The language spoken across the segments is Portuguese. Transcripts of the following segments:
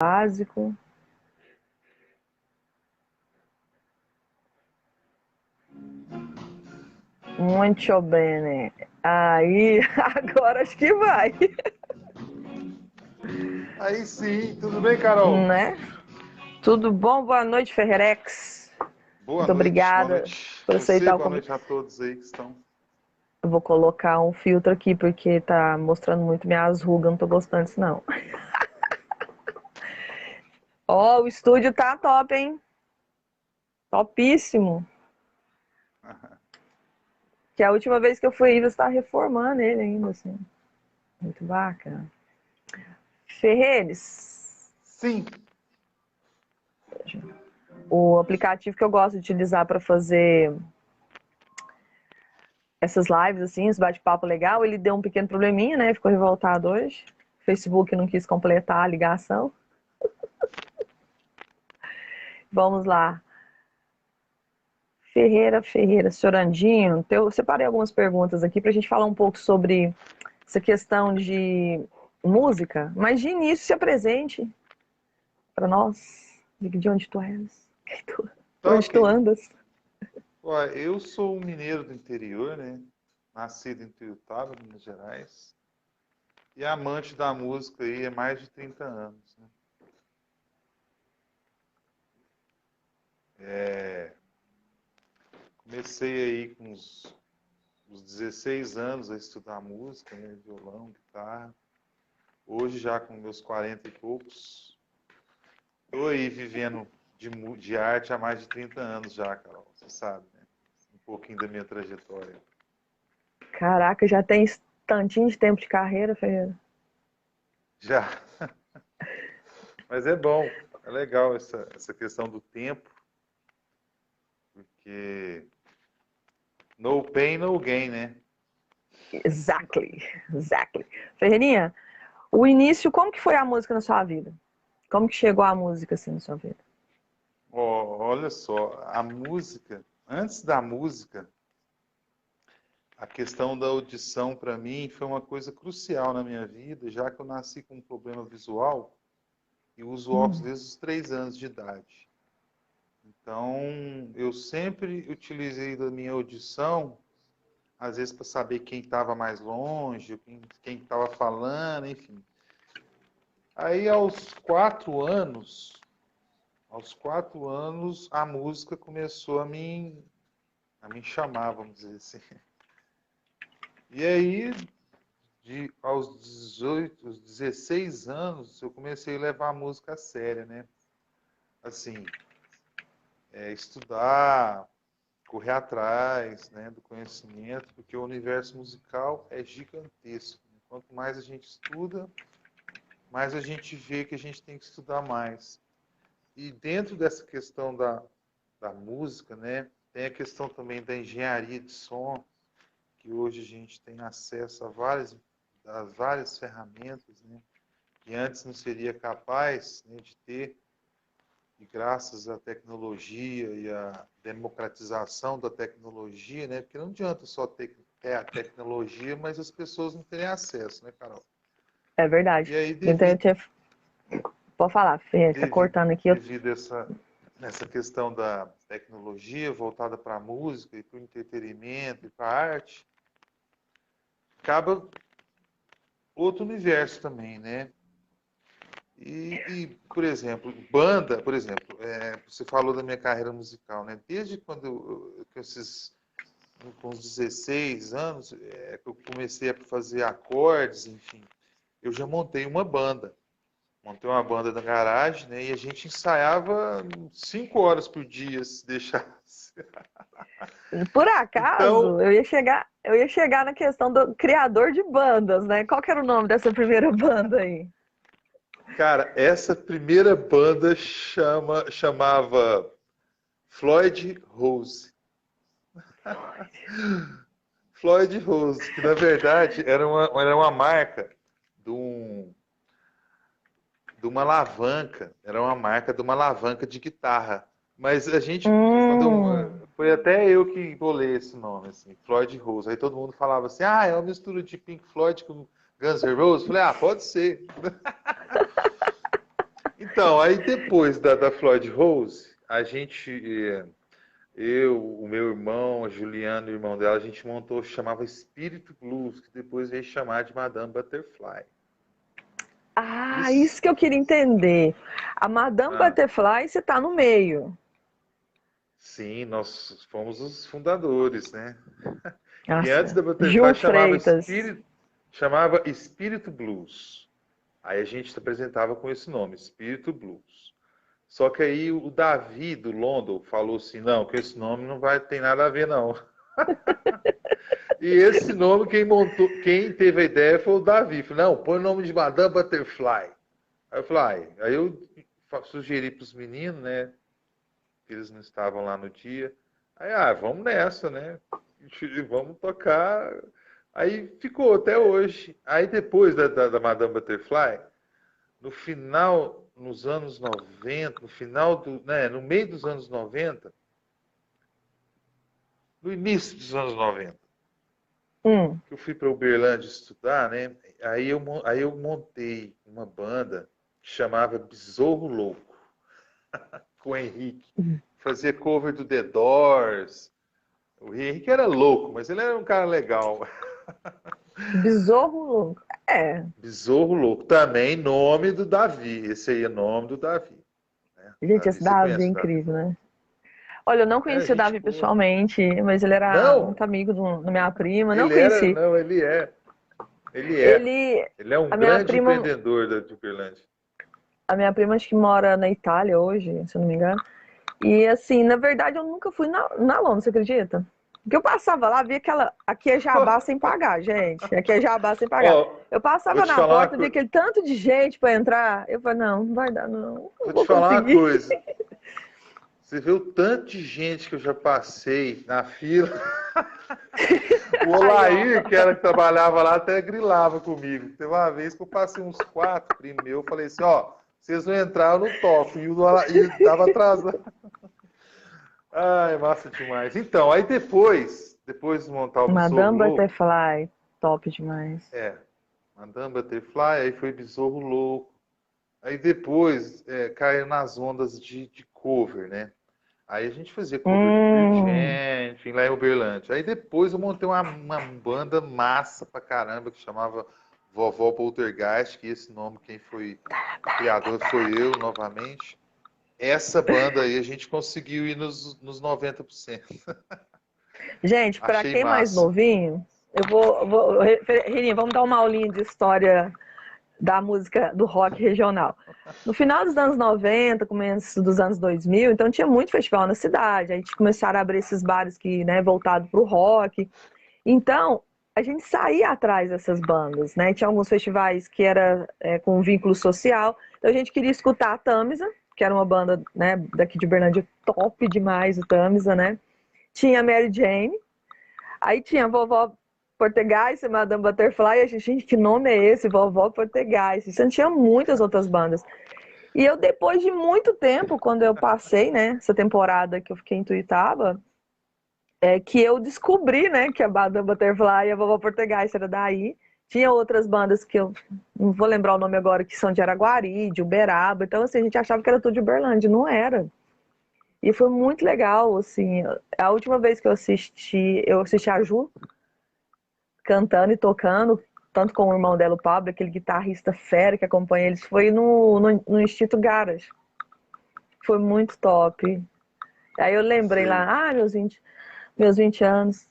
básico. Muito bem. Aí, agora acho que vai, Aí sim, tudo bem, Carol? né? Tudo bom? Boa noite, Ferrerex. Boa Muito noite, boa obrigada noite por você, aceitar o boa convite. noite a todos aí que estão. Eu vou colocar um filtro aqui porque tá mostrando muito minhas rugas, não tô gostando disso não. Ó, o estúdio tá top, hein? Topíssimo. Que a última vez que eu fui aí, você tá reformando ele ainda, assim. Muito bacana. Ferreires, Sim, o aplicativo que eu gosto de utilizar para fazer essas lives, assim, esse bate-papo legal, ele deu um pequeno probleminha, né? Ficou revoltado hoje. O Facebook não quis completar a ligação. Vamos lá. Ferreira, Sorandinho, eu separei algumas perguntas aqui para a gente falar um pouco sobre essa questão de música, mas de início se apresente para nós. Diga de onde tu és, por tá onde tu ok. andas. Ó, eu sou um mineiro do interior, né? Nascido em Tuiutaba, Minas Gerais. E amante da música aí há mais de 30 anos, né? Comecei aí com os 16 anos a estudar música, né? Violão, guitarra. Hoje, já com meus 40 e poucos, estou aí vivendo de arte há mais de 30 anos já, Carol. Você sabe, né? Um pouquinho da minha trajetória. Caraca, já tem tantinho de tempo de carreira, Ferreira. Já. Mas é bom, é legal essa questão do tempo, porque no pain, no gain, né? Exactly. Ferreirinha, o início, como que foi a música na sua vida? Como que chegou a música assim na sua vida? Olha só, a música, antes da música, a questão da audição para mim foi uma coisa crucial na minha vida, já que eu nasci com um problema visual e uso óculos desde os 3 anos de idade. Então, eu sempre utilizei da minha audição, às vezes para saber quem estava mais longe, quem estava falando, enfim. Aí, aos quatro anos, a música começou a me chamar, vamos dizer assim. E aí, aos 18, aos 16 anos, eu comecei a levar a música a sério, né? Assim, estudar, correr atrás, né, do conhecimento, porque o universo musical é gigantesco. Quanto mais a gente estuda, mais a gente vê que a gente tem que estudar mais. E dentro dessa questão da música, né, tem a questão também da engenharia de som, que hoje a gente tem acesso a várias ferramentas, né, que antes não seria capaz, né, de ter, e graças à tecnologia e à democratização da tecnologia, né, porque não adianta só ter a tecnologia, mas as pessoas não terem acesso, né, Carol? É verdade. E aí, Então, pode falar, Ferreira, tá devido, cortando aqui. devido a essa questão da tecnologia voltada para a música e para o entretenimento e para a arte, acaba outro universo também, né? Por exemplo, banda, por exemplo, você falou da minha carreira musical, né? Desde quando com os 16 anos, que eu comecei a fazer acordes, enfim, eu já montei uma banda. Montei uma banda na garagem, né? E a gente ensaiava 5 horas por dia, se deixasse. Por acaso, Então, eu ia chegar na questão do criador de bandas, né? Qual que era o nome dessa primeira banda aí? cara, essa primeira banda chamava Floyd Rose. Floyd Rose, que na verdade era uma marca de, um, de uma alavanca, era uma marca de uma alavanca de guitarra. Mas a gente, Hum, foi até eu que bolei esse nome, assim, Floyd Rose. Aí todo mundo falava assim, é uma mistura de Pink Floyd com Guns N' Roses. Falei, pode ser. Então, aí depois da Floyd Rose, a gente, eu, o meu irmão, a Juliana, o irmão dela, a gente montou, chamava Espírito Blues, que depois veio chamar de Madame Butterfly. Ah, Isso. isso que eu queria entender. A Madame Ah, Butterfly, você tá no meio. sim, nós fomos os fundadores, né? Que antes Nossa, da Butterfly Gil Freitas. chamava Espírito Blues. Aí a gente se apresentava com esse nome, Espírito Blues. Só que aí o Davi do London falou assim, não, com esse nome não vai ter nada a ver, não. E esse nome, quem montou, quem teve a ideia foi o Davi. Falei, não, põe o nome de Madame Butterfly. Aí eu falei, aí eu sugeri para os meninos, né? Que eles não estavam lá no dia. Aí, vamos nessa, né? Vamos tocar. Aí ficou até hoje. Aí depois da Madame Butterfly, no final, nos anos 90, no final do, né, no meio dos anos 90, no início dos anos 90, Hum. que eu fui para Uberlândia estudar, né? Aí eu montei uma banda que chamava Besouro Louco, com o Henrique. Fazia cover do The Doors. O Henrique era louco, mas ele era um cara legal. Besouro Louco. É, Besouro Louco. Também nome do Davi. Esse aí é nome do Davi. Né? gente, Davi, esse você Davi é conhece o Davi? incrível, né? Olha, eu não É, conheci o gente Davi boa. pessoalmente, mas ele era Não! muito amigo da minha prima, não Ele era, conheci. não, ele é. Ele é. Ele, Ele é um a minha grande prima, empreendedor de Uberlândia. a minha prima acho que mora na Itália hoje, se eu não me engano. E assim, na verdade eu nunca fui na Londres, você acredita? Porque eu passava lá, via aquela. Aqui é jabá sem pagar, gente. Aqui é jabá sem pagar. Ó, Eu vou passava te na falar porta, via uma, aquele tanto de gente para entrar. Eu falei, não vai dar, não vou te vou falar uma conseguir. coisa. Você vê o tanto de gente que eu já passei na fila. O Aí, ó. Olair, que era que trabalhava lá, até grilava comigo. Teve uma vez que eu passei uns 4 primos meus, eu falei assim, ó, vocês não entraram, eu não toco. E tava atrasado. Ai, massa demais. Então, aí depois de montar o Besouro Madame Louco, Butterfly, top demais. Madame Butterfly, aí foi Besouro Louco. Aí depois caiu nas ondas de cover, né? Aí a gente fazia cover de Pearl Hum, Jam, enfim, lá em Uberlândia. Aí depois eu montei uma banda massa pra caramba que chamava Vovó Poltergeist, que esse nome quem foi o criador foi eu novamente. Essa banda aí a gente conseguiu ir nos 90%. gente, para Achei quem é mais massa. novinho, Ririnha, vamos dar uma aulinha de história da música do rock regional. No final dos anos 90, começo dos anos 2000, então tinha muito festival na cidade, a gente começaram a abrir esses bares que, né, voltado para o rock. Então, a gente saía atrás dessas bandas, né? Tinha alguns festivais que era com um vínculo social. Então a gente queria escutar a Tamisa, que era uma banda, né, daqui de Uberlândia, top demais o Tamisa, né? Tinha a Mary Jane, aí tinha a Vovó Portegais e Madame Butterfly. A gente, que nome é esse? Vovó Portegais. Então tinha muitas outras bandas. E eu, depois de muito tempo, quando eu passei, né, essa temporada que eu fiquei em Tuiutaba, que eu descobri, né, que a Madame Butterfly e a Vovó Portegais era daí. Tinha outras bandas que eu não vou lembrar o nome agora, que são de Araguari, de Uberaba. Então, assim, a gente achava que era tudo de Uberlândia, não era. E foi muito legal, assim. A última vez que eu assisti a Ju cantando e tocando, tanto com o irmão dela, o Pablo, aquele guitarrista fera que acompanha eles, foi no Instituto Garage. Foi muito top. Aí eu lembrei Sei. lá, meus 20 anos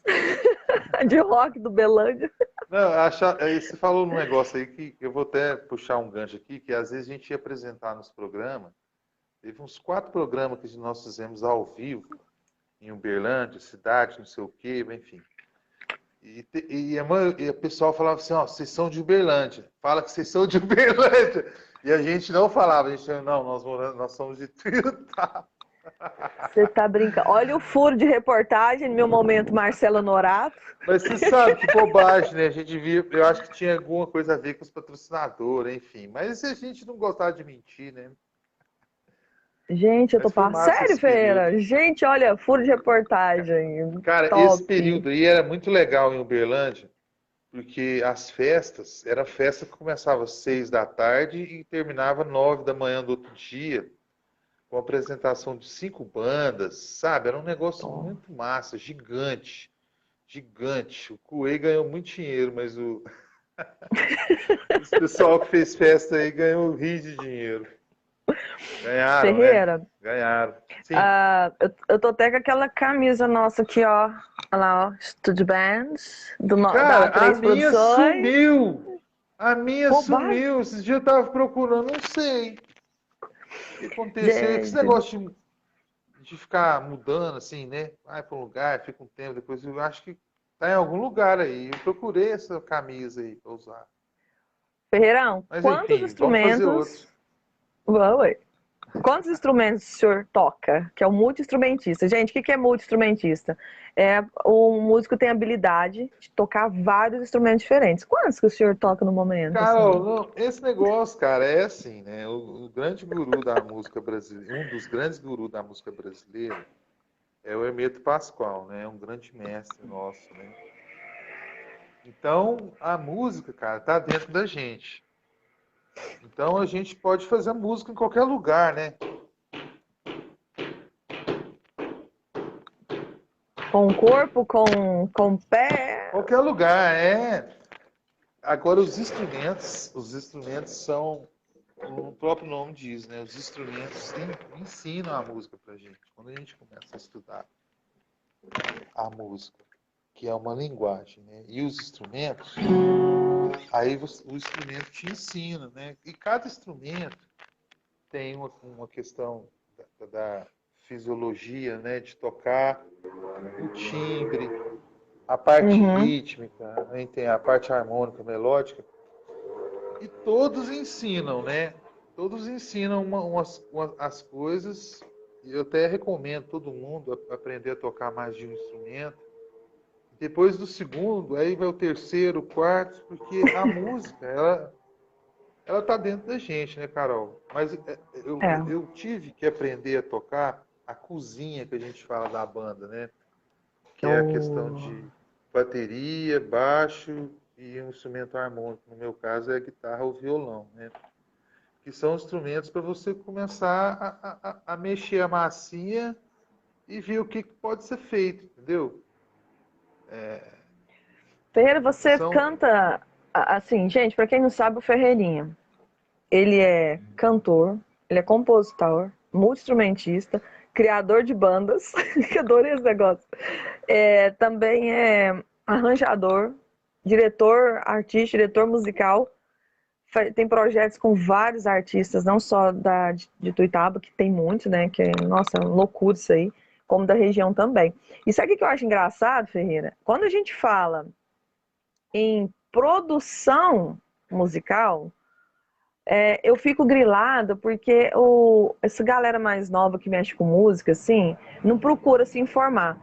de rock do Belândia. Não, aí você falou num negócio aí que eu vou até puxar um gancho aqui, que às vezes a gente ia apresentar nos programas. Teve uns 4 programas que nós fizemos ao vivo, em Uberlândia, cidade, não sei o quê, enfim. E a pessoal falava assim, ó, vocês são de Uberlândia. Fala que vocês são de Uberlândia. E a gente não falava, a gente não, nós somos de Tuiutaba. Você tá brincando. Olha o furo de reportagem no meu momento, Marcelo Norato. Mas você sabe que bobagem, né? A gente via, eu acho que tinha alguma coisa a ver com os patrocinadores, enfim. Mas a gente não gostava de mentir, né? Gente, eu tô Mas foi passando. massa Sério, esse período. Feira? Gente, olha, furo de reportagem. Cara, esse Top. período aí era muito legal em Uberlândia, Porque as festas, era festa que começava às 6 da tarde e terminava 9 da manhã do outro dia, com apresentação de 5 bandas, sabe? Era um negócio Ó. muito massa, gigante, gigante. O Coelho ganhou muito dinheiro, mas esse pessoal que fez festa aí ganhou rio de dinheiro. Ganharam, né? Ferreira, Ganharam. Sim. eu tô até com aquela camisa nossa aqui, ó. Olha lá, ó. Studio Band, da Cara, a A3 minha Produções. sumiu! A minha Roubado. sumiu. Esses dias eu tava procurando, não sei o que aconteceu. Esse Gente, negócio de ficar mudando, assim, né? Vai para um lugar, fica um tempo, depois eu acho que tá em algum lugar aí. Eu procurei essa camisa aí pra usar. Ferreirão, Mas quantos enfim, vamos fazer outro. instrumentos. Ué, quantos instrumentos o senhor toca? Que é o multi-instrumentista. Gente, o que é multi-instrumentista? É, o músico tem a habilidade de tocar vários instrumentos diferentes. Quantos que o senhor toca no momento, Carol, assim? não, esse negócio, cara, é assim, né? O grande guru da música brasileira, um dos grandes gurus da música brasileira é o Hermeto Pascoal, né? É um grande mestre nosso, né? Então, a música, cara, tá dentro da gente. Então, a gente pode fazer música em qualquer lugar, né? Com o corpo, com o pé? Qualquer lugar, é. Agora, os instrumentos são, o próprio nome diz, né? Os instrumentos ensinam a música pra gente. Quando a gente começa a estudar a música, que é uma linguagem, né? E os instrumentos, aí o instrumento te ensina, né? E cada instrumento tem uma questão da fisiologia, né? De tocar, o timbre, a parte Uhum. rítmica, aí tem a parte harmônica, melódica, e todos ensinam, né? Todos ensinam as coisas, e eu até recomendo todo mundo aprender a tocar mais de um instrumento. Depois do segundo, aí vai o terceiro, o quarto, porque a música, ela tá dentro da gente, né, Carol? Mas É. eu tive que aprender a tocar a cozinha que a gente fala da banda, né? Que é a questão O... de bateria, baixo e um instrumento harmônico. No meu caso é a guitarra ou violão, né? Que são instrumentos para você começar a mexer a massinha e ver o que pode ser feito, entendeu? Ferreira, você São. canta assim, gente, para quem não sabe, o Ferreirinha, ele é cantor, ele é compositor, multi-instrumentista, criador de bandas, que adorei esse negócio. Também é arranjador, diretor artista, diretor musical. Tem projetos com vários artistas, não só de Tuiutaba, que tem muitos, né? Que é, nossa, loucura isso aí, como da região também. E sabe o que eu acho engraçado, Ferreira? Quando a gente fala em produção musical, eu fico grilada porque essa galera mais nova que mexe com música, assim, não procura se informar.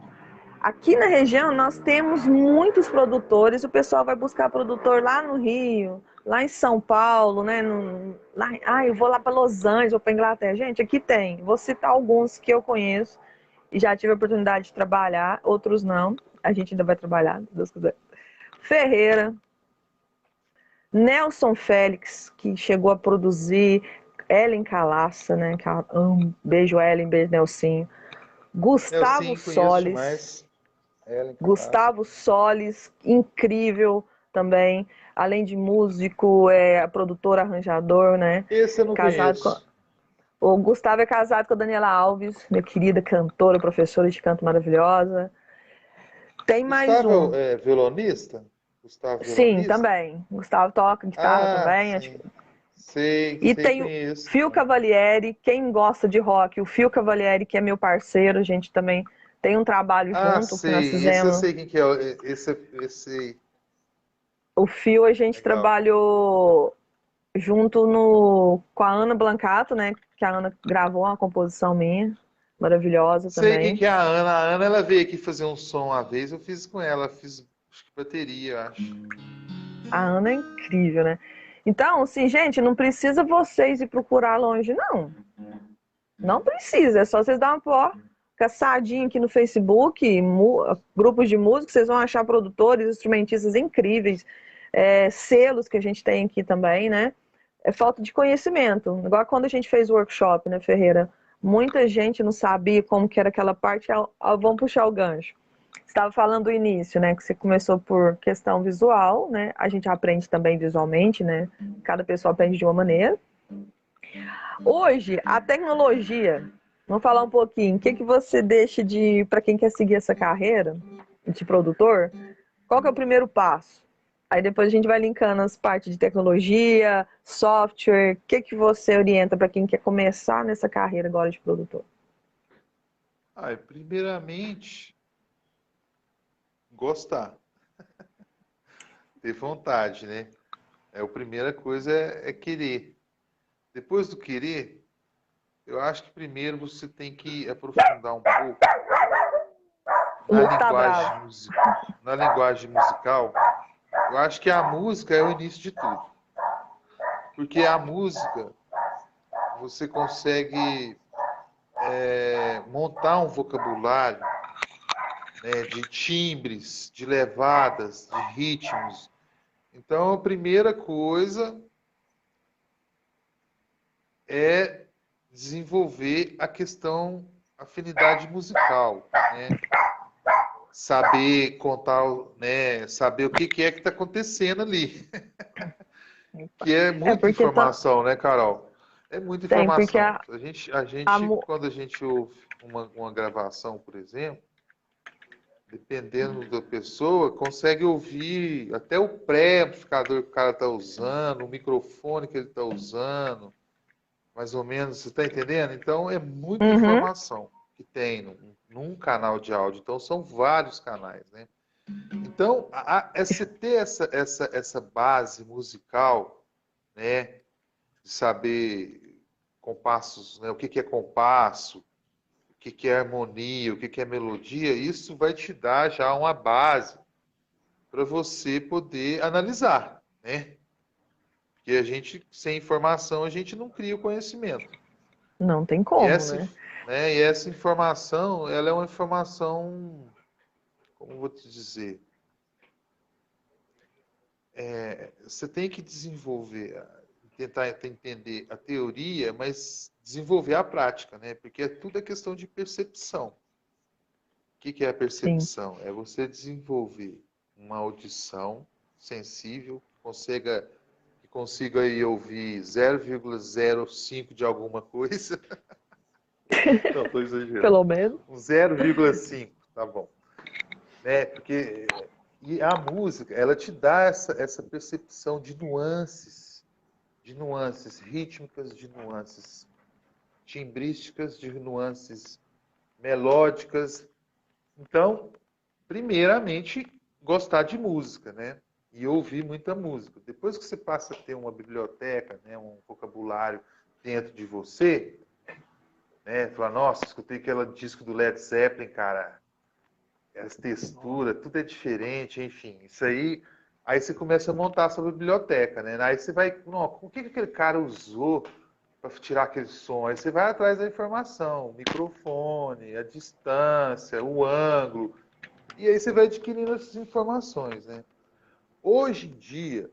Aqui na região nós temos muitos produtores, o pessoal vai buscar produtor lá no Rio, lá em São Paulo, né? Eu vou lá para Los Angeles, vou para Inglaterra. Gente, aqui tem. Vou citar alguns que eu conheço e já tive a oportunidade de trabalhar, outros não. A gente ainda vai trabalhar, se Deus quiser. Ferreira, Nelson Félix, que chegou a produzir, Ellen Calaça, né? Que eu amo. Beijo, Ellen, beijo, Nelsinho. Eu Gustavo sim conheço Solis. demais. Ellen Calaça. Gustavo Solis, incrível também. Além de músico, produtor, arranjador, né? Esse eu não Casado com... conheço. O Gustavo é casado com a Daniela Alves, minha querida cantora, professora de canto maravilhosa. Tem mais Gustavo um. é violonista? Gustavo Sim, violonista? também. Gustavo toca guitarra Ah, também. Acho que... sim. Sei, E sei, tem o conheço. Fio Cavalieri, quem gosta de rock, o Fio Cavalieri, que é meu parceiro, a gente também tem um trabalho Ah, junto que nós sei. Esse eu fizemos. sei quem que é. Esse O Fio a gente legal. trabalhou junto com a Ana Blancato, né? Que a Ana gravou uma composição minha, maravilhosa Sei quem também. que é a Ana. A Ana, ela veio aqui fazer um som uma vez. Eu fiz com ela. Fiz, acho que bateria, eu acho. A Ana é incrível, né? Então, assim, gente, não precisa vocês ir procurar longe, não. Não precisa, é só vocês dar uma caçadinha aqui no Facebook, grupos de música, vocês vão achar produtores, instrumentistas incríveis, selos que a gente tem aqui também, né? É falta de conhecimento. Igual quando a gente fez o workshop, né, Ferreira? Muita gente não sabia como que era aquela parte. Vamos puxar o gancho. Você estava falando do início, né? Que você começou por questão visual, né? A gente aprende também visualmente, né? Cada pessoa aprende de uma maneira. Hoje, a tecnologia, vamos falar um pouquinho. O que você deixa para quem quer seguir essa carreira de produtor? Qual que é o primeiro passo? Aí depois a gente vai linkando as partes de tecnologia, software. O que você orienta para quem quer começar nessa carreira agora de produtor? Primeiramente, gostar, ter vontade, né? A primeira coisa é querer. Depois do querer, eu acho que primeiro você tem que aprofundar um pouco O Luke tá bravo. na linguagem musical. Eu acho que a música é o início de tudo. Porque a música, você consegue montar um vocabulário, né, de timbres, de levadas, de ritmos. Então, a primeira coisa é desenvolver a questão afinidade musical, né? Saber contar, né? Saber o que é que está acontecendo ali. Que é muita Porque informação, né, Carol? É muita tem, porque informação. Quando a gente ouve uma gravação, por exemplo, dependendo da pessoa, consegue ouvir até o pré-amplificador que o cara está usando, o microfone que ele está usando, mais ou menos, você está entendendo? Então, é muita informação que tem num canal de áudio. Então, são vários canais, né? Então, você ter essa base musical, né? De saber compassos, né? O que é compasso, o que é harmonia, o que é melodia, isso vai te dar já uma base para você poder analisar, né? Porque a gente, sem informação, a gente não cria o conhecimento. não tem E como, essa, né? né, e essa informação, ela é uma informação, como vou te dizer, você tem que desenvolver, tentar entender a teoria, mas desenvolver a prática, né? Porque tudo é questão de percepção. O que é a Sim. percepção? É você desenvolver uma audição sensível, que consiga aí ouvir 0,05 de alguma coisa. Não, estou exagerando. Pelo menos. Um 0,5, tá bom. Né? Porque e a música, ela te dá essa percepção de nuances rítmicas, de nuances timbrísticas, de nuances melódicas. Então, primeiramente, gostar de música, né? E ouvir muita música. Depois que você passa a ter uma biblioteca, né, um vocabulário dentro de você, né? Falar, nossa, escutei aquele disco do Led Zeppelin, cara. As texturas, tudo é diferente, enfim. Isso aí você começa a montar a sua biblioteca, né? Aí você vai, não, o que aquele cara usou para tirar aquele som? Aí você vai atrás da informação, o microfone, a distância, o ângulo. E aí você vai adquirindo essas informações, né? Hoje em dia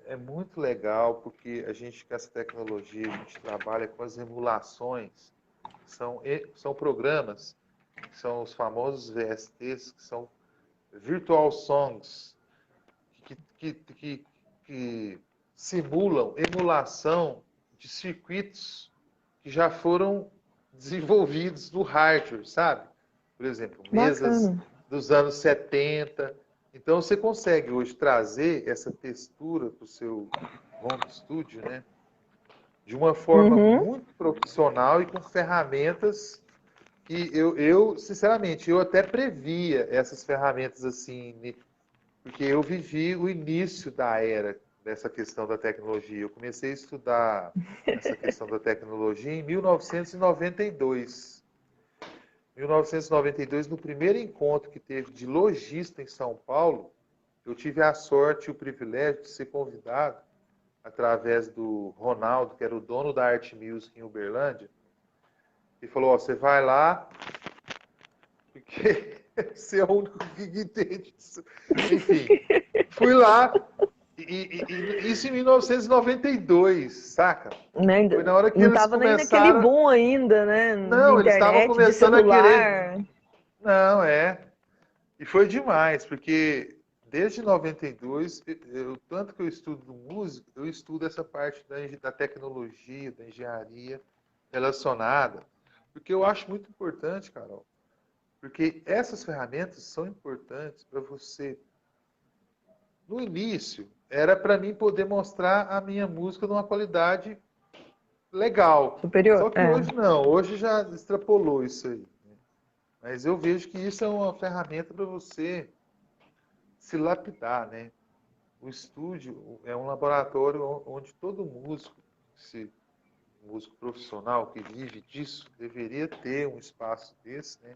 é muito legal porque a gente com essa tecnologia, a gente trabalha com as emulações, são programas, que são os famosos VSTs, que são Virtual Songs, que simulam emulação de circuitos que já foram desenvolvidos no hardware, sabe? Por exemplo, mesas Bacana. dos anos 70. Então você consegue hoje trazer essa textura para o seu home studio, né? De uma forma Uhum. muito profissional e com ferramentas que sinceramente, eu até previa essas ferramentas assim, porque eu vivi o início da era dessa questão da tecnologia. Eu comecei a estudar essa questão da tecnologia em 1992. 1992, no primeiro encontro que teve de lojista em São Paulo, eu tive a sorte e o privilégio de ser convidado através do Ronaldo, que era o dono da Art Music em Uberlândia, e falou, ó, você vai lá, porque você é o único que entende isso. Enfim, fui lá Isso em 1992, saca? Né? Foi na hora que Não eles tava nem naquele começaram. boom ainda, né? De Não, eles estavam internet, de começando a querer. celular. Não, é. E foi demais, porque desde 92, tanto que eu estudo música, eu estudo essa parte da tecnologia, da engenharia relacionada, porque eu acho muito importante, Carol, porque essas ferramentas são importantes para você. No início, era para mim poder mostrar a minha música numa qualidade legal. Superior, Só que é. hoje não, hoje já extrapolou isso aí. Mas eu vejo que isso é uma ferramenta para você se lapidar, né? O estúdio é um laboratório onde todo músico, se músico profissional que vive disso, deveria ter um espaço desse, né?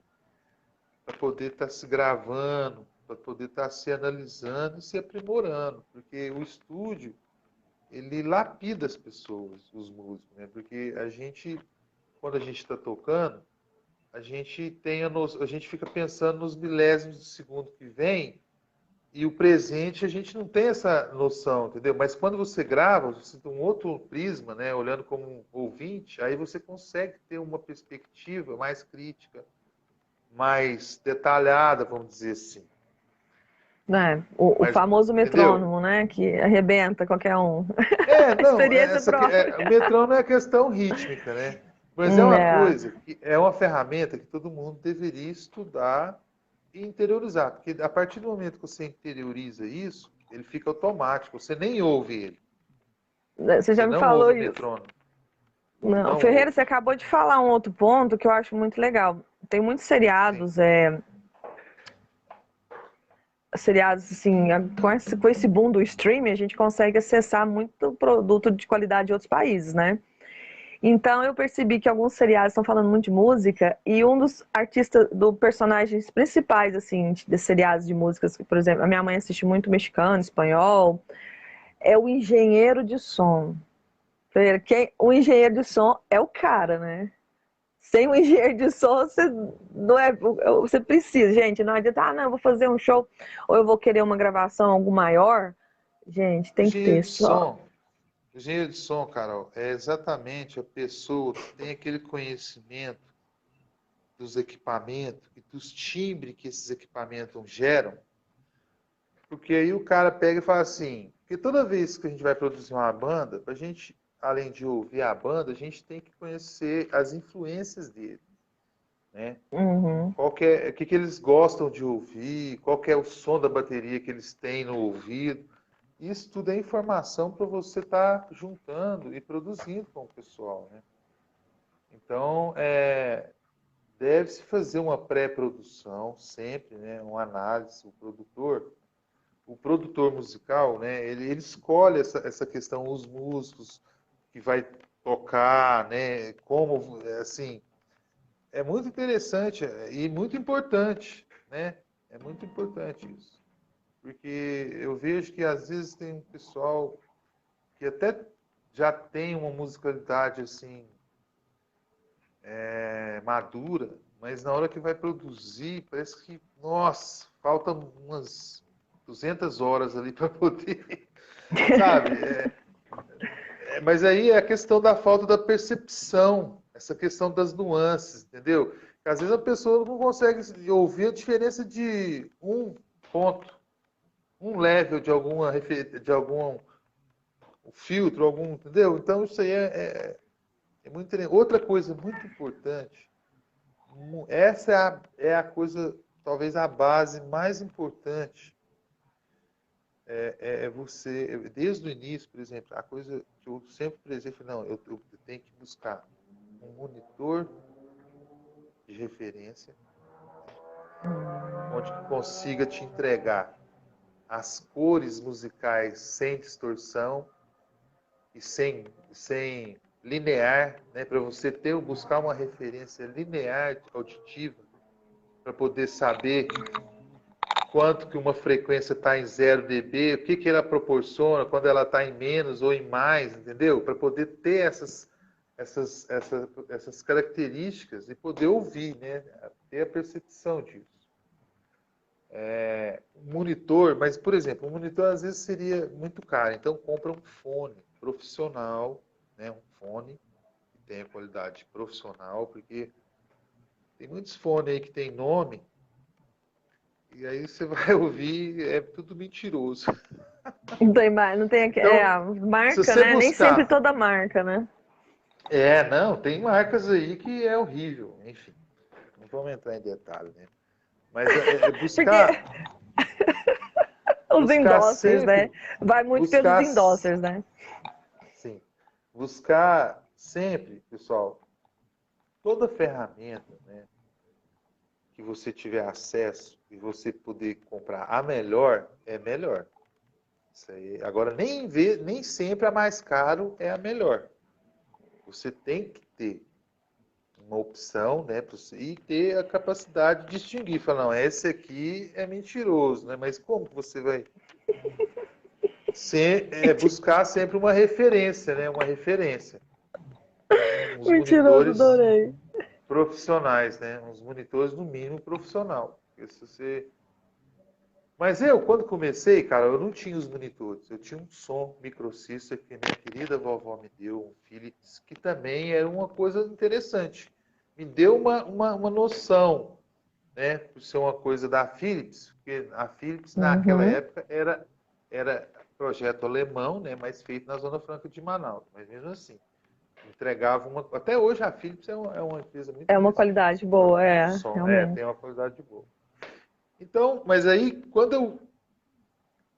Para poder estar se gravando, para poder estar se analisando e se aprimorando, porque o estúdio ele lapida as pessoas, os músicos, né? Porque a gente, quando a gente está tocando, a gente a gente fica pensando nos milésimos de segundo que vem e o presente a gente não tem essa noção, entendeu? Mas quando você grava, você tem um outro prisma, né? Olhando como um ouvinte, aí você consegue ter uma perspectiva mais crítica, mais detalhada, vamos dizer assim. Né? O Mas, famoso entendeu? metrônomo, né? Que arrebenta qualquer um. Não, Experiência própria. o metrô não é questão rítmica, né? Mas é uma É, coisa, é uma ferramenta que todo mundo deveria estudar e interiorizar. Porque a partir do momento que você interioriza isso, ele fica automático, você nem ouve ele. você já Você me não falou ouve o isso. metrônomo. Não, Não Ferreira, ouve. você acabou de falar um outro ponto que eu acho muito legal. Tem muitos Sim. seriados assim, com esse boom do streaming, a gente consegue acessar muito produto de qualidade de outros países, né? Então eu percebi que alguns seriados estão falando muito de música e um dos artistas, dos personagens principais, assim, de seriados de músicas, por exemplo, a minha mãe assiste muito mexicano, espanhol, é o engenheiro de som. O engenheiro de som é o cara, né? Sem o engenheiro de som, você não é. Você precisa, gente. Não adianta, não, eu vou fazer um show, ou eu vou querer uma gravação algo maior. Gente, tem que Engenheiro ter de só. som. Engenheiro de som, Carol, é exatamente a pessoa que tem aquele conhecimento dos equipamentos e dos timbres que esses equipamentos geram. Porque aí o cara pega e fala assim, porque toda vez que a gente vai produzir uma banda, a gente, além de ouvir a banda, a gente tem que conhecer as influências dele, né? Uhum. O que eles gostam de ouvir, qual é o som da bateria que eles têm no ouvido. Isso tudo é informação para você estar juntando e produzindo com o pessoal, né? Então, deve-se fazer uma pré-produção sempre, né? Uma análise, o produtor musical, né, ele escolhe essa questão, os músicos que vai tocar, né, como, assim, é muito interessante e muito importante, né, é muito importante isso, porque eu vejo que às vezes tem um pessoal que até já tem uma musicalidade, assim, madura, mas na hora que vai produzir, parece que, nossa, faltam umas 200 horas ali para poder, sabe? Mas aí é a questão da falta da percepção, essa questão das nuances, entendeu? Que às vezes a pessoa não consegue ouvir a diferença de um ponto, um level de algum filtro, algum, entendeu? Então isso aí é muito interessante. Outra coisa muito importante, essa é a coisa, talvez a base mais importante, você, desde o início, por exemplo, a coisa que eu sempre prezei, não, eu tenho que buscar um monitor de referência, onde consiga te entregar as cores musicais sem distorção e sem linear, né, para você buscar uma referência linear auditiva, para poder saber quanto que uma frequência está em 0 dB, o que ela proporciona quando ela está em menos ou em mais, entendeu? Para poder ter essas características e poder ouvir, né? Ter a percepção disso. Um monitor, mas, por exemplo, um monitor às vezes seria muito caro. Então, compra um fone profissional, né? Um fone que tenha qualidade profissional, porque tem muitos fones aí que tem nome, e aí você vai ouvir, é tudo mentiroso. Não tem Então, a se marca, você né? Nem sempre buscar... toda marca, né? Não, tem marcas aí que é horrível, enfim. Não vamos entrar em detalhe, né? Mas Porque os buscar endossers, né? sempre, Vai muito pelos buscar, endossers, né? sim, buscar sempre, pessoal, toda ferramenta, né, que você tiver acesso e você poder comprar a melhor, é melhor. Isso aí. Agora, nem sempre a mais caro é a melhor. Você tem que ter uma opção, né, e ter a capacidade de distinguir. Falar, não, esse aqui é mentiroso, né? Mas como que você vai buscar sempre uma referência, né? Uma referência. Uns Mentiroso, monitores adorei. profissionais, né? Uns monitores no mínimo profissional. Mas quando comecei, cara, eu não tinha os monitores. Eu tinha um som microsystem que minha querida vovó me deu, um Philips, que também era uma coisa interessante. Me deu uma noção, né? Por ser uma coisa da Philips, porque a Philips naquela Uhum. época era projeto alemão, né? Mas feito na Zona Franca de Manaus. Mas mesmo assim, entregava uma. Até hoje a Philips é uma empresa muito É uma conhecida qualidade boa, de é, som. Tem realmente. uma qualidade boa. Então, mas aí, quando eu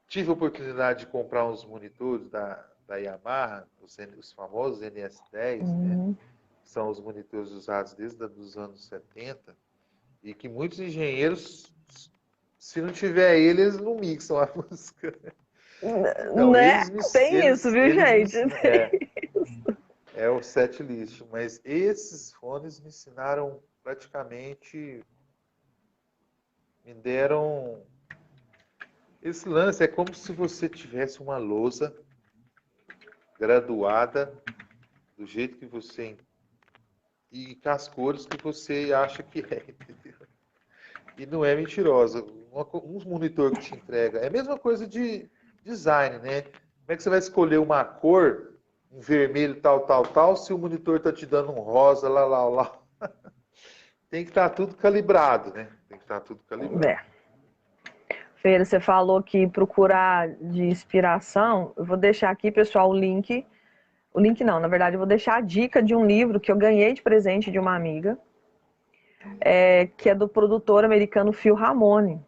tive a oportunidade de comprar uns monitores da Yamaha, os famosos NS10, né? Uhum. Que são os monitores usados desde os anos 70, e que muitos engenheiros, se não tiver eles não mixam a música. Então, Né? Tem isso, viu, eles me gente? ensinam. É o set list, mas esses fones me ensinaram praticamente, me deram esse lance. É como se você tivesse uma lousa graduada do jeito que você e com as cores que você acha que é, entendeu? E não é mentirosa. Um monitor que te entrega é a mesma coisa de design, né? Como é que você vai escolher uma cor, um vermelho, tal, tal, tal, se o monitor está te dando um rosa, lá, lá, lá? Tem que estar tudo calibrado, né? Tem que estar tudo calibrado. É. Feira, você falou que procurar de inspiração. Eu vou deixar aqui, pessoal, o link. O link não, na verdade, eu vou deixar a dica de um livro que eu ganhei de presente de uma amiga, que é do produtor americano Phil Ramone,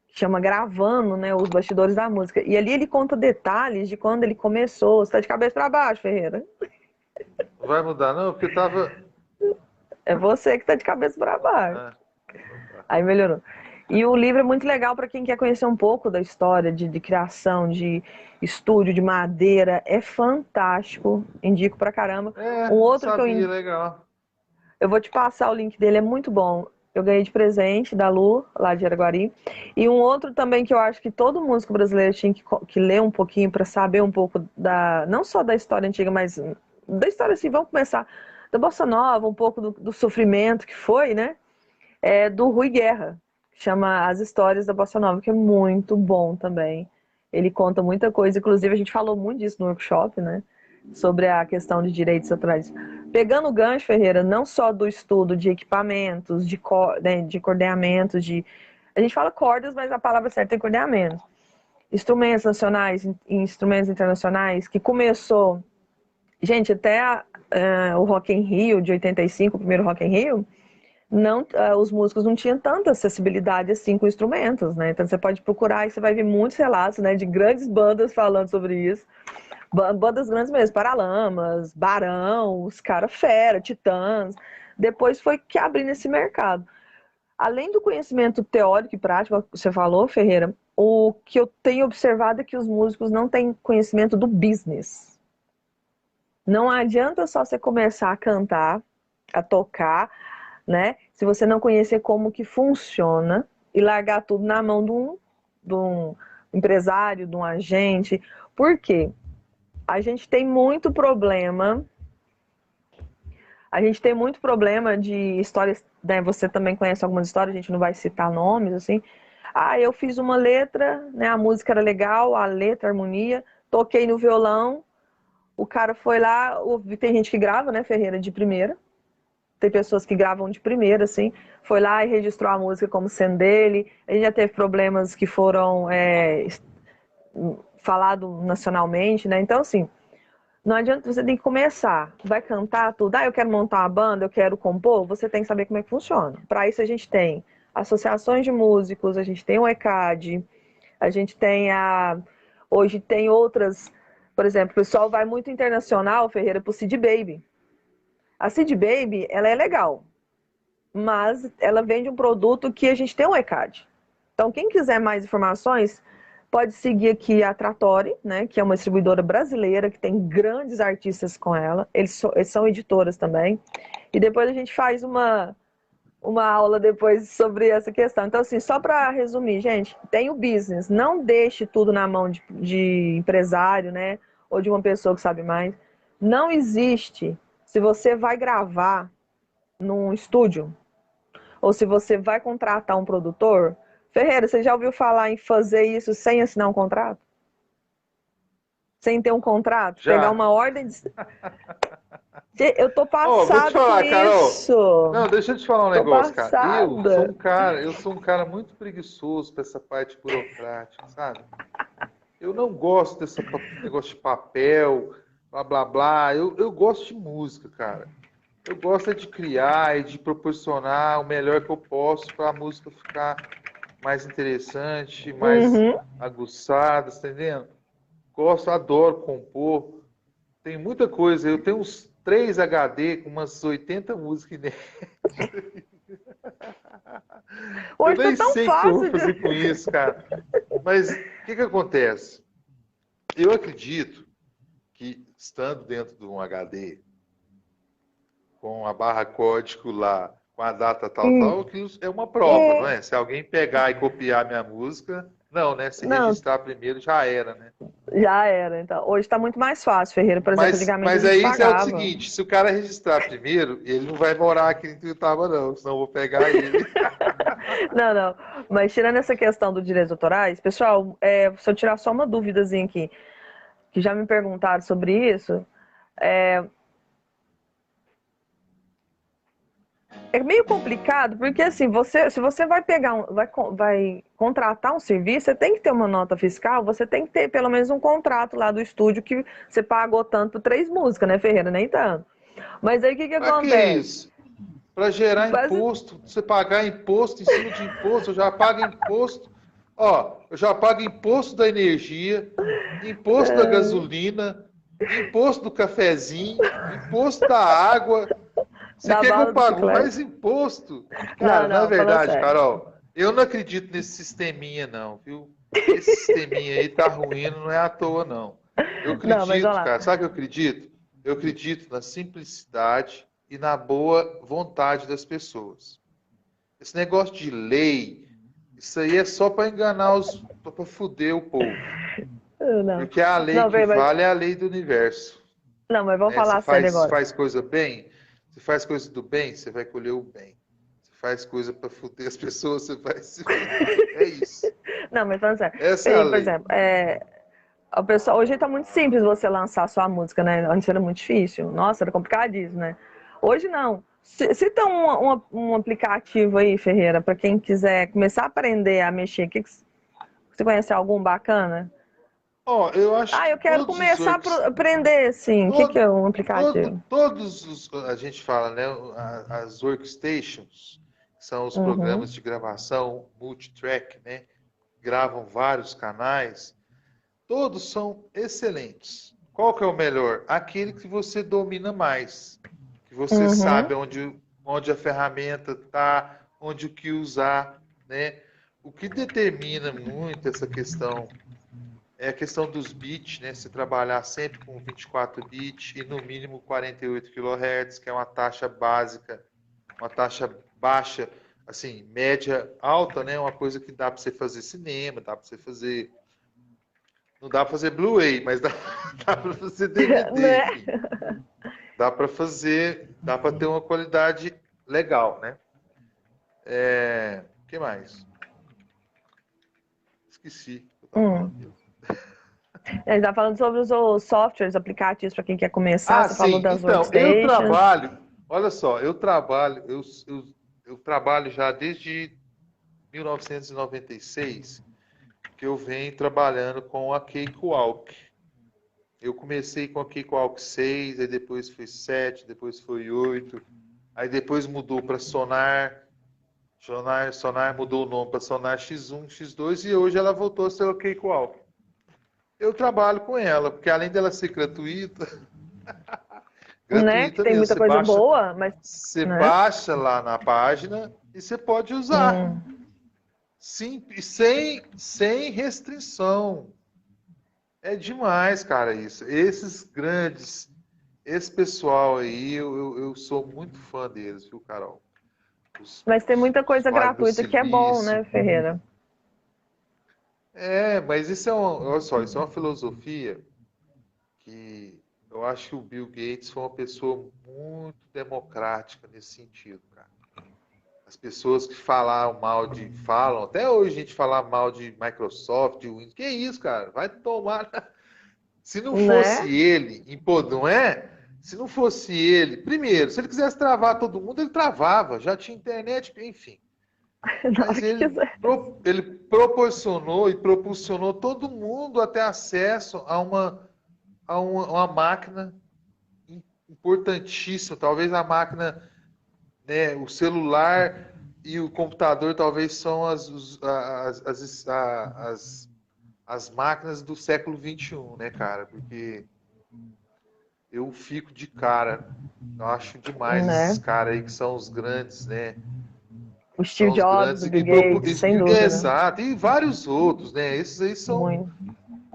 que chama Gravando, né, os bastidores da música. E ali ele conta detalhes de quando ele começou. Você tá de cabeça para baixo, Ferreira? Não vai mudar, não, porque tava. É você que tá de cabeça para baixo. Ah, então tá. Aí melhorou. E o livro é muito legal para quem quer conhecer um pouco da história de criação, de estúdio, de madeira. É fantástico. Indico pra caramba. Um Não outro que sabia, legal. eu vou te passar o link dele, é muito bom. Eu ganhei de presente da Lu, lá de Araguari. E um outro também que eu acho que todo músico brasileiro tinha que ler um pouquinho para saber um pouco não só da história antiga, mas da história assim, vamos começar da Bossa Nova, um pouco do sofrimento que foi, né? É do Rui Guerra, que chama As Histórias da Bossa Nova, que é muito bom também. Ele conta muita coisa, inclusive a gente falou muito disso no workshop, né? Sobre a questão de direitos autorais. Pegando o gancho, Ferreira, não só do estudo de equipamentos, né, de cordeamentos, a gente fala cordas, mas a palavra certa é cordeamento. Instrumentos nacionais e instrumentos internacionais, que começou. Gente, até o Rock in Rio de 85, o primeiro Rock in Rio, não, os músicos não tinham tanta acessibilidade assim com instrumentos, né? Então você pode procurar e você vai ver muitos relatos, né, de grandes bandas falando sobre isso. Bandas grandes mesmo, Paralamas, Barão, os caras fera, Titãs. Depois foi que abrindo esse mercado. Além do conhecimento teórico e prático, que você falou, Ferreira, o que eu tenho observado é que os músicos não têm conhecimento do business. Não adianta só você começar a cantar, a tocar, né? Se você não conhecer como que funciona e largar tudo na mão de um empresário, de um agente. Por quê? A gente tem muito problema. A gente tem muito problema de histórias, né? Você também conhece algumas histórias, a gente não vai citar nomes, assim. Ah, eu fiz uma letra, né? A música era legal, a letra, a harmonia, toquei no violão, o cara foi lá, tem gente que grava, né, Ferreira, de primeira. Tem pessoas que gravam de primeira, assim. Foi lá e registrou a música como sendo dele. A gente já teve problemas que foram falados nacionalmente, né? Então, assim, não adianta, você tem que começar. Vai cantar tudo. Ah, eu quero montar uma banda, eu quero compor. Você tem que saber como é que funciona. Para isso, a gente tem associações de músicos, a gente tem o ECAD, a gente tem a. Hoje tem outras. Por exemplo, o pessoal vai muito internacional, Ferreira, pro Cid Baby. A Cid Baby, ela é legal, mas ela vende um produto que a gente tem um ECAD. Então, quem quiser mais informações, pode seguir aqui a Trattori, né, que é uma distribuidora brasileira, que tem grandes artistas com ela. Eles são editoras também. E depois a gente faz uma aula depois sobre essa questão. Então, assim, só para resumir, gente, tem o business. Não deixe tudo na mão de empresário, né, ou de uma pessoa que sabe mais. Não existe, se você vai gravar num estúdio, ou se você vai contratar um produtor. Ferreira, você já ouviu falar em fazer isso sem assinar um contrato? Sem ter um contrato? Pegar Já. uma ordem de... Eu tô Ó, vou te passado com falar, Carol. isso. Não, deixa eu te falar um Tô negócio, cara. passada. Eu sou um cara muito preguiçoso pra essa parte burocrática, sabe? Eu não gosto desse negócio de papel, blá blá blá. Eu gosto de música, cara. Eu gosto é de criar e de proporcionar o melhor que eu posso para a música ficar mais interessante, mais Uhum. aguçada, tá entendendo? Gosto, adoro compor. Tem muita coisa. Eu tenho uns 3 HD com umas 80 músicas inéditas. Eu Hoje tá nem tão sei o que eu vou fácil fazer de... com isso, cara. Mas o que acontece? Eu acredito que, estando dentro de um HD, com a barra código lá, com a data tal, Hum, tal, aquilo é uma prova, não é, é? Se alguém pegar e copiar minha música, não, né? Se não, registrar primeiro já era, né? já era. Então, hoje tá muito mais fácil, Ferreira. Por exemplo, antigamente a Mas gente aí é o pagava. seguinte, se o cara registrar primeiro, ele não vai morar aqui em Tuiutaba, não, senão eu vou pegar ele. Não, não. Mas tirando essa questão dos direitos autorais, pessoal, se eu tirar só uma dúvidazinha aqui, que já me perguntaram sobre isso, é, é meio complicado, porque assim, se você vai pegar vai contratar um serviço, você tem que ter uma nota fiscal, você tem que ter pelo menos um contrato lá do estúdio que você pagou tanto por 3 músicas, né, Ferreira? Nem tanto. Mas aí o que que Pra que acontece? isso? Para gerar Quase... imposto, você pagar imposto em cima de imposto, eu já pago imposto. Ó, eu já pago imposto da energia, imposto da gasolina, imposto do cafezinho, imposto da água. Você Da quer que eu bala do pague chiclete. mais imposto? Não, Cara, não é não, falando verdade, sério. Carol. Eu não acredito nesse sisteminha, não, viu? Esse sisteminha aí tá ruindo, não é à toa, não. Eu Não, mas olha acredito, lá. cara, sabe o que eu acredito? Eu acredito na simplicidade e na boa vontade das pessoas. Esse negócio de lei, isso aí é só para enganar para foder o povo. Não, Porque a lei não, que mas, vale é a lei do universo. não, mas vamos Né? Se falar sério faz, agora. faz coisa bem, se faz coisa do bem, você vai colher o bem. Se faz coisa para foder as pessoas, você vai se foder. É isso. Não, mas falando sério. Essa é a Aí, por lei. exemplo, a pessoa, hoje tá muito simples você lançar sua música, né? Antes era muito difícil. Nossa, era complicadíssimo, né? Hoje não. Cita um aplicativo aí, Ferreira, para quem quiser começar a aprender a mexer. Você conhece algum bacana? Ó, eu acho Ah, que eu quero todos os começar works, a aprender, sim. O que que todo, é um aplicativo? todos os, a gente fala, né? As workstations, que são os Uhum, programas de gravação multitrack, né? Gravam vários canais. Todos são excelentes. Qual que é o melhor? Aquele que você domina mais, que você uhum, sabe onde a ferramenta está, onde o que usar, né? O que determina muito essa questão é a questão dos bits, né? Se trabalhar sempre com 24 bits e no mínimo 48 kHz, que é uma taxa básica, uma taxa baixa, assim, média alta, né? Uma coisa que dá para você fazer cinema, dá para você fazer. Não dá para fazer Blu-ray, mas dá, dá para fazer DVD, né? enfim. Dá para fazer, dá para ter uma qualidade legal, né? O que mais? esqueci o que eu estava falando mesmo. A gente tá falando sobre os softwares, aplicativos para quem quer começar. Ah, Você falou sim. das Então, eu workstations. trabalho, olha só, eu trabalho já desde 1996, que eu venho trabalhando com a Cakewalk. Eu comecei com a Cakewalk 6, aí depois foi 7, depois foi 8, aí depois mudou para Sonar. Sonar mudou o nome para Sonar X1, X2 e hoje ela voltou a ser a Cakewalk. Eu trabalho com ela, porque além dela ser gratuita, Né? Que gratuita tem mesmo, muita coisa boa, mas, você né? baixa lá na página e você pode usar. Hum. Simples, sem restrição. É demais, cara, isso. Esses grandes, esse pessoal aí, eu sou muito fã deles, viu, Carol? Mas tem muita Os coisa Vale do gratuita que é bom, Silício. né, Ferreira? Mas isso olha só, isso é uma filosofia que eu acho que o Bill Gates foi uma pessoa muito democrática nesse sentido, cara. As pessoas que falam, até hoje a gente falar mal de Microsoft, de Windows, que isso, cara? Vai tomar. Se não Né? fosse ele, não é? Se não fosse ele, primeiro, se ele quisesse travar todo mundo, ele travava, já tinha internet, enfim. Na hora Mas que quiser. ele proporcionou e propulsionou todo mundo a ter acesso a uma máquina importantíssima, talvez a máquina, né, o celular e o computador talvez são as máquinas do século XXI, né, cara? Porque eu fico de cara, eu acho demais esses Né? caras aí que são os grandes, né? O São Steve os Jobs, grandes o Bill Gates, sem dúvida. exato, e vários outros, né? Esses aí são Muito.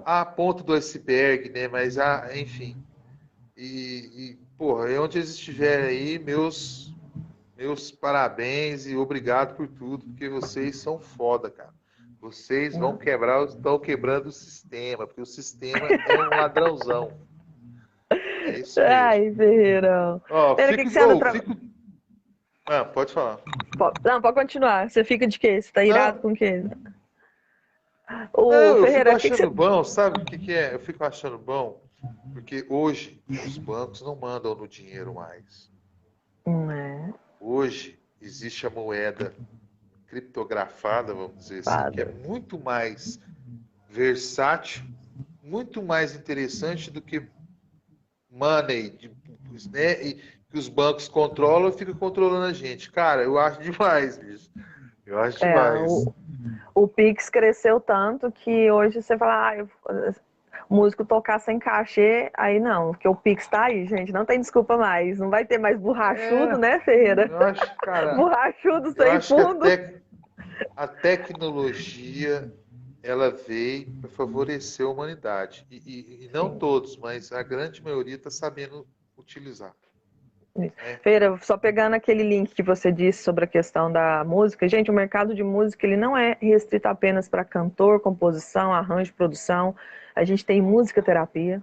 a ponta do iceberg, né? Mas, enfim. Porra, onde eles estiverem aí, meus parabéns e obrigado por tudo, porque vocês são foda, cara. Vocês estão quebrando o sistema, porque o sistema é um ladrãozão. É isso mesmo. Ai, Ferreira. Ó, Ferreira, o que que você anda Pode falar. Não, pode continuar. Você fica de quê? Você tá irado Não, com o quê? O não, eu fico Ferreira, o que que você. achando bom, sabe o que que é? Eu fico achando bom, porque hoje os bancos não mandam no dinheiro mais. É, Hoje existe a moeda criptografada, vamos dizer assim, que é padre. muito mais versátil, muito mais interessante do que money, né? E que os bancos controlam e ficam controlando a gente. Cara, eu acho demais, bicho. Eu acho É, demais. o Pix cresceu tanto que hoje você fala, o músico tocar sem cachê, aí não, porque o Pix tá aí, gente, não tem desculpa mais. Não vai ter mais borrachudo, É, né, Ferreira? eu acho, cara, Borrachudo eu sem acho que fundo. a tecnologia ela veio para favorecer a humanidade. E não Sim. todos, mas a grande maioria está sabendo utilizar. Né? Feira, só pegando aquele link que você disse sobre a questão da música, gente, o mercado de música ele não é restrito apenas para cantor, composição, arranjo, produção. A gente tem música terapia.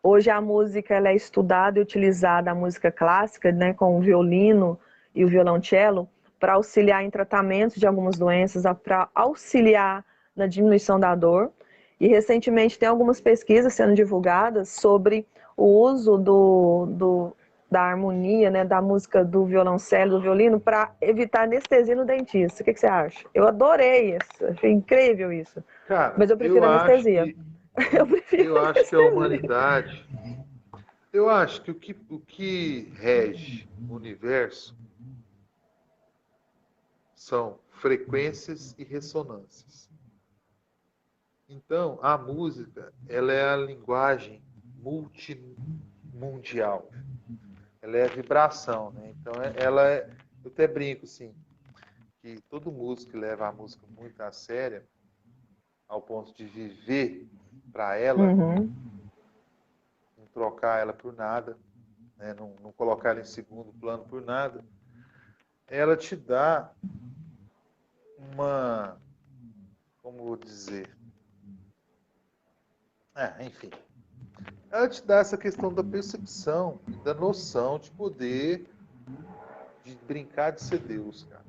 Hoje a música ela é estudada e utilizada, a música clássica, né, com o violino e o violoncelo, para auxiliar em tratamentos de algumas doenças, para auxiliar na diminuição da dor. E recentemente tem algumas pesquisas sendo divulgadas sobre o uso da harmonia, né, da música do violoncelo, do violino, para evitar anestesia no dentista. O que você acha? Eu adorei isso, achei incrível isso. Cara, Mas eu prefiro anestesia. Eu prefiro eu acho que a anestesia. humanidade, eu acho que o que rege o universo são frequências e ressonâncias. Então, a música, ela é a linguagem multimundial. Ela é a vibração, né? Então, eu até brinco, assim, que todo músico que leva a música muito a sério, ao ponto de viver para ela, Uhum. não trocar ela por nada, né? Não colocar ela em segundo plano por nada, ela te dá uma, como vou dizer, enfim, ela te dá essa questão da percepção, da noção de poder, de brincar de ser Deus, cara.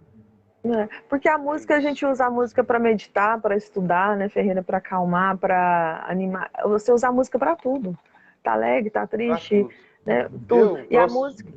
Porque a É música, a isso. gente usa a música para meditar, para estudar, né, Ferreira, para acalmar, para animar. Você usa a música para tudo. Tá alegre, tá Para triste, tudo. né, tudo. Eu E a gosto. música,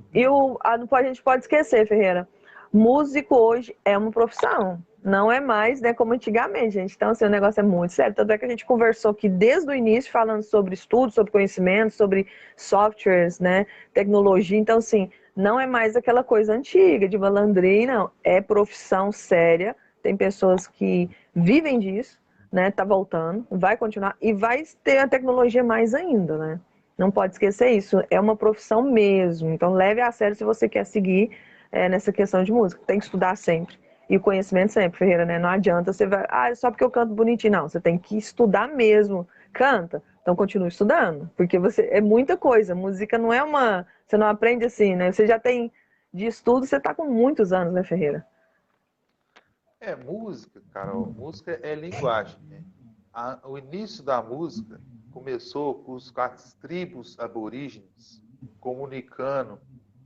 a gente pode esquecer, Ferreira. Músico hoje é uma profissão. Não é mais, né, como antigamente, gente. Então, assim, o negócio é muito sério. Tanto é que a gente conversou aqui desde o início, falando sobre estudos, sobre conhecimento, sobre softwares, né, tecnologia. Então, assim, não é mais aquela coisa antiga de malandrina, não. É profissão séria. Tem pessoas que vivem disso, né? Tá voltando, vai continuar e vai ter a tecnologia mais ainda, né? Não pode esquecer isso. É uma profissão mesmo. Então leve a sério se você quer seguir nessa questão de música. Tem que estudar sempre. E o conhecimento sempre, Ferreira, né? Não adianta você vai, só porque eu canto bonitinho, não. Você tem que estudar mesmo. Canta, então continue estudando, porque você é muita coisa. Música não é uma, você não aprende assim, né? Você já tem de estudo, você tá com muitos anos, né, Ferreira? É, música, Carol, música é linguagem, né? O início da música começou com as tribos aborígenes comunicando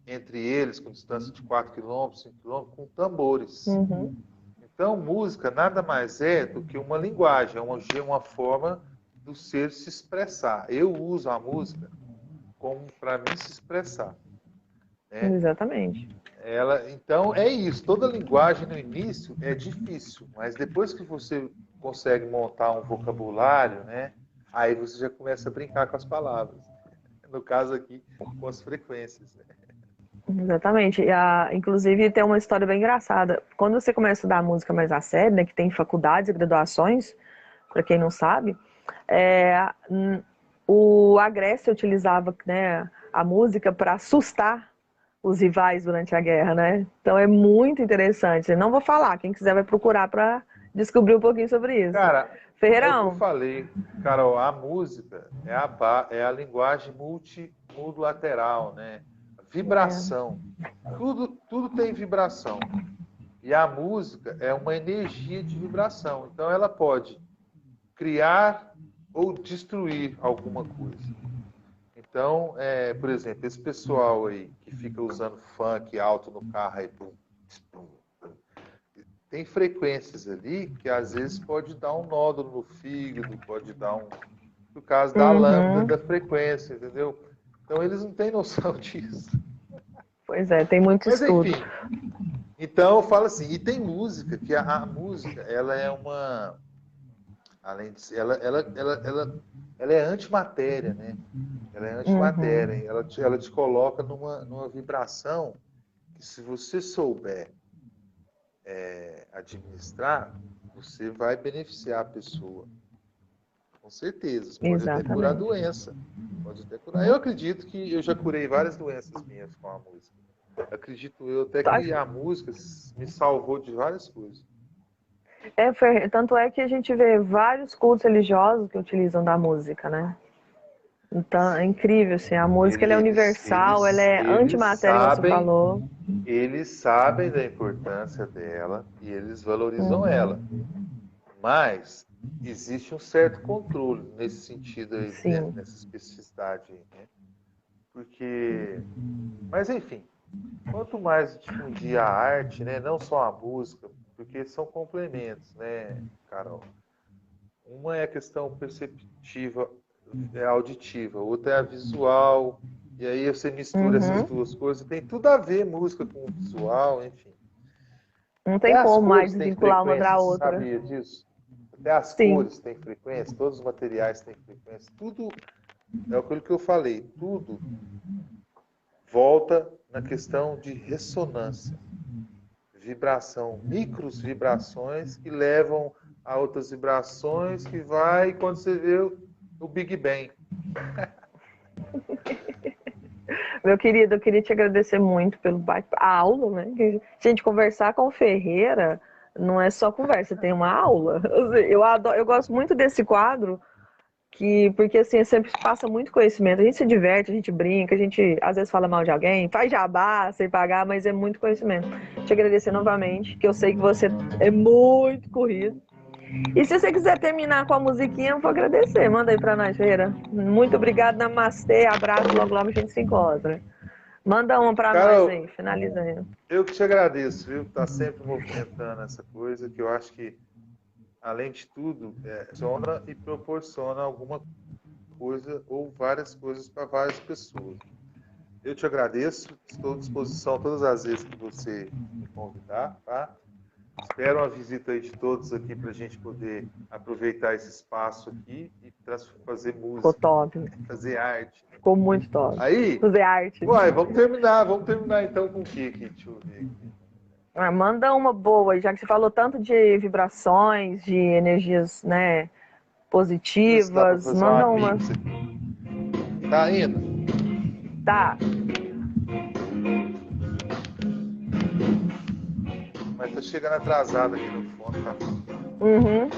entre eles, com distância de 4 quilômetros, 5 quilômetros, com tambores. Uhum. Então, música nada mais é do que uma linguagem, uma forma do ser se expressar. Eu uso a música como para mim se expressar, né? Exatamente. Então, é isso. Toda linguagem no início é difícil, mas depois que você consegue montar um vocabulário, né? Aí você já começa a brincar com as palavras. No caso aqui, com as frequências, né? Exatamente. Inclusive, tem uma história bem engraçada. Quando você começa a estudar música mais a sério, né, que tem faculdades e graduações, para quem não sabe, é, a Grécia utilizava, né, a música para assustar os rivais durante a guerra, né? Então é muito interessante. Não vou falar, quem quiser vai procurar para descobrir um pouquinho sobre isso. Cara, é o que eu Ferreirão, falei, Carol. A música é a linguagem multilateral, né? é, Vibração. Tudo tem vibração. E a música é uma energia de vibração. Então ela pode criar ou destruir alguma coisa. Então, por exemplo, esse pessoal aí que fica usando funk alto no carro aí, pum, pum, tem frequências ali que às vezes pode dar um nódulo no fígado, pode dar por causa da lambda uhum, da frequência, entendeu? Então eles não têm noção disso. pois é, tem muito Mas estudo. enfim, então eu falo assim, e tem música, que a música, ela é uma, além de ser, ela é antimatéria, né? Ela é antimatéria, Uhum, ela te coloca numa vibração que se você souber administrar, você vai beneficiar a pessoa. Com certeza. Pode até curar a exatamente. doença. Pode até curar. Eu acredito que eu já curei várias doenças minhas com a música. Acredito eu até que a música me salvou de várias coisas. Tanto é que a gente vê vários cultos religiosos que utilizam da música, né? Então, é Sim. incrível, assim, a música ela é Eles, universal, ela eles, é eles antimatéria, igual você sabem, falou. eles sabem da importância dela e eles valorizam ela. Uhum, Mas existe um certo controle nesse sentido aí, né, sim, nessa especificidade aí, né? Porque, mas enfim, quanto mais difundir a arte, né, não só a música, porque são complementos, né, Carol? Uma é a questão perceptiva, auditiva, outra é a visual, e aí você mistura essas uhum. duas coisas, tem tudo a ver música com visual, enfim. Não Até tem as como mais cores têm desvincular uma da frequências, outra. sabia disso? Até as Sim, cores têm frequência, todos os materiais têm frequência, tudo é aquilo que eu falei, tudo volta na questão de ressonância, vibração, micros vibrações que levam a outras vibrações que vai quando você vê o Big Bang. meu querido, eu queria te agradecer muito pelo a aula, né? Gente, conversar com o Ferreira não é só conversa, tem uma aula. Eu adoro, eu gosto muito desse quadro, porque assim, sempre passa muito conhecimento. A gente se diverte, a gente brinca, a gente às vezes fala mal de alguém, faz jabá sem pagar, mas é muito conhecimento. Te agradecer novamente, que eu sei que você é muito corrido. E se você quiser terminar com a musiquinha, eu vou agradecer. Manda aí pra nós, Ferreira. Muito obrigado, namastê, abraço, logo logo a gente se encontra. Manda uma para nós Carol, aí, finaliza aí. eu que te agradeço, viu? Tá sempre movimentando essa coisa, que eu acho que, além de tudo, funciona e proporciona alguma coisa ou várias coisas para várias pessoas. Eu te agradeço, estou à disposição todas as vezes que você me convidar, tá? Espero uma visita aí de todos aqui para a gente poder aproveitar esse espaço aqui e fazer Ficou música, top. fazer arte. Ficou muito top. Aí, Fazer arte. uai, vamos terminar então com o que aqui? Deixa eu ver aqui. Ah, manda uma boa, já que você falou tanto de vibrações, de energias, né, Vamos ver se dá para positivas. fazer uma Manda uma. mix aqui. Tá indo? Tá. Mas tá chegando atrasado aqui no fone, tá? Uhum.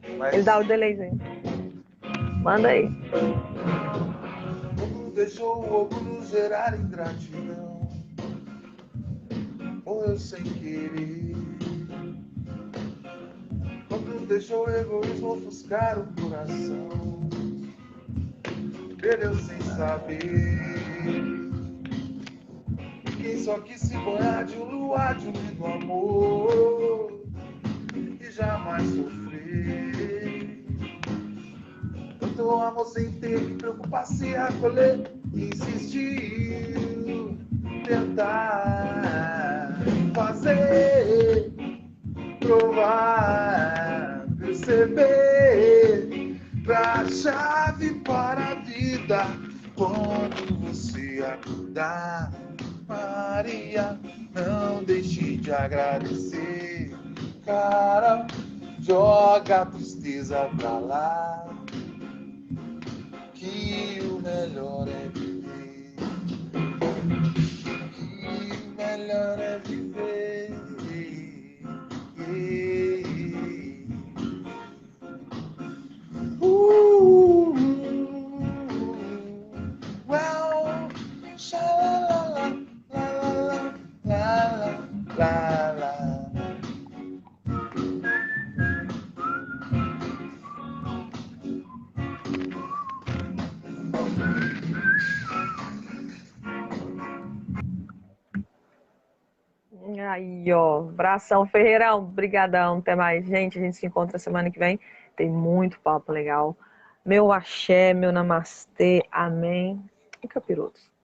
Ele Mas dá o delayzinho. Manda aí. quando deixou o orgulho gerar ingratidão, ou eu sem querer. Quando deixou o egoísmo ofuscar o coração, perdeu sem saber. Quem só quis se banhar de um luar de um lindo amor e jamais sofrer. Tanto amor sem ter que preocupar-se em acolher, insistiu, tentar fazer, provar, perceber, pra chave para a vida. Quando você acordar, Maria, não deixe de agradecer. Cara, joga a tristeza pra lá, que o melhor é viver. Que o melhor é viver. Well, sha la la la la. Aí, ó. Abração, Ferreirão. Brigadão. Até mais, gente. A gente se encontra semana que vem. Tem muito papo legal. Meu axé, meu namastê. Amém. E capirotos.